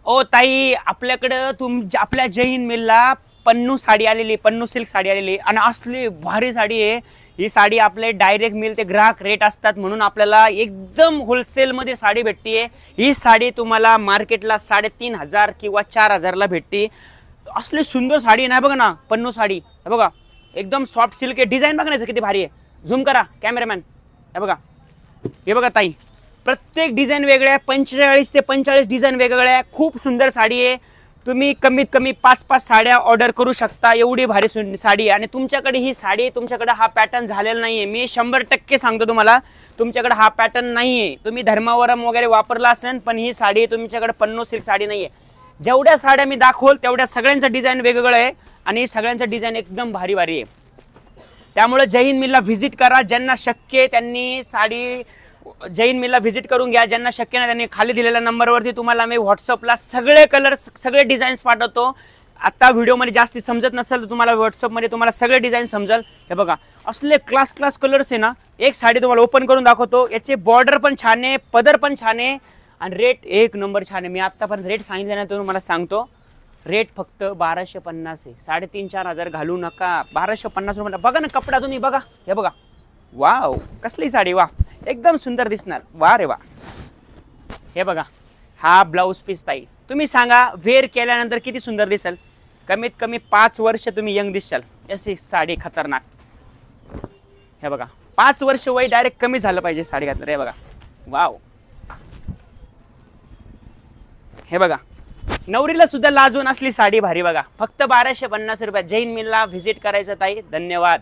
ओ ताई, आपल्याकडं आपल्या जय हिंद मिलला पन्नू साडी आलेली, पन्नू सिल्क साडी आलेली आणि असली भारी साडी आहे ही. साडी आपले डायरेक्ट मिल ते ग्राहक रेट असतात म्हणून आपल्याला एकदम होलसेल मध्ये साडी भेटते. ही साडी तुम्हाला मार्केटला 3,500 किंवा 4,000ला भेटते. असली सुंदर साडी नाही बघा ना, पन्नू साडी बघा, एकदम सॉफ्ट सिल्क आहे. डिझाईन बघा ना किती भारी आहे. झूम करा कॅमेरामॅन, हे बघा, हे बघा ताई, प्रत्येक डिझाईन वेगळ्या आहे. 45 ते 45 डिझाईन वेगवेगळ्या आहे. खूप सुंदर साडी आहे. तुम्ही कमीत कमी 5-5 साड्या ऑर्डर करू शकता. एवढी भारी साडी आहे. आणि तुमच्याकडे ही साडी, तुमच्याकडे हा पॅटर्न झालेला नाहीये. मी 100% सांगतो तुम्हाला, तुमच्याकडे हा पॅटर्न नाहीये. तुम्ही धर्मावरम वगैरे वापरला असेल, पण ही साडी तुमच्याकडे पन्नू सिल्क साडी नाहीये. जेवढ्या साड्या मी दाखवल तेवढ्या सगळ्यांचं डिझाईन वेगवेगळं आहे आणि सगळ्यांचं डिझाईन एकदम भारी भारी आहे. त्यामुळे जय हिंद मिलला व्हिजिट करा. ज्यांना शक्य आहे त्यांनी साडी जय हिंद मिलला व्हिजिट करून घ्या. ज्यांना शक्य नाही त्यांनी खाली दिलेल्या नंबरवरती तुम्हाला मी व्हॉट्सअपला सगळे कलर्स, सगळे डिझाईन्स पाठवतो. आता व्हिडिओमध्ये जास्ती समजत नसेल तर तुम्हाला व्हॉट्सअपमध्ये तुम्हाला सगळे डिझाईन समजेल. हे बघा, असले क्लास कलर्स आहे ना. एक साडी तुम्हाला ओपन करून दाखवतो. याचे बॉर्डर पण छान आहे, पदर पण छान आहे आणि रेट एक नंबर छान आहे. मी आत्तापर्यंत रेट सांगितलं नाही, तुम्हाला सांगतो. रेट फक्त 1250 आहे. 3,500-4,000 घालू नका. 1250 रुपये. बघा ना कपडा, तुम्ही बघा, हे बघा, वाव, कसली साडी, वा, एकदम सुंदर दिसणार. वा रे वा. हे बघा, हा ब्लाऊज पीस ताई, तुम्ही सांगा वेअर केल्यानंतर किती सुंदर दिसेल. कमीत कमी 5 वर्ष तुम्ही यंग दिसाल. अशी साडी खतरनाक. हे बघा, 5 वर्ष वय डायरेक्ट कमी झालं पाहिजे साडी घातलं. हे बघा, वाव. हे बघा, नवरीला सुद्धा लाजवून असली साडी भारी. बघा, फक्त 1250 रुपयात जय हिंद मिलला व्हिजिट करायचं ताई. धन्यवाद.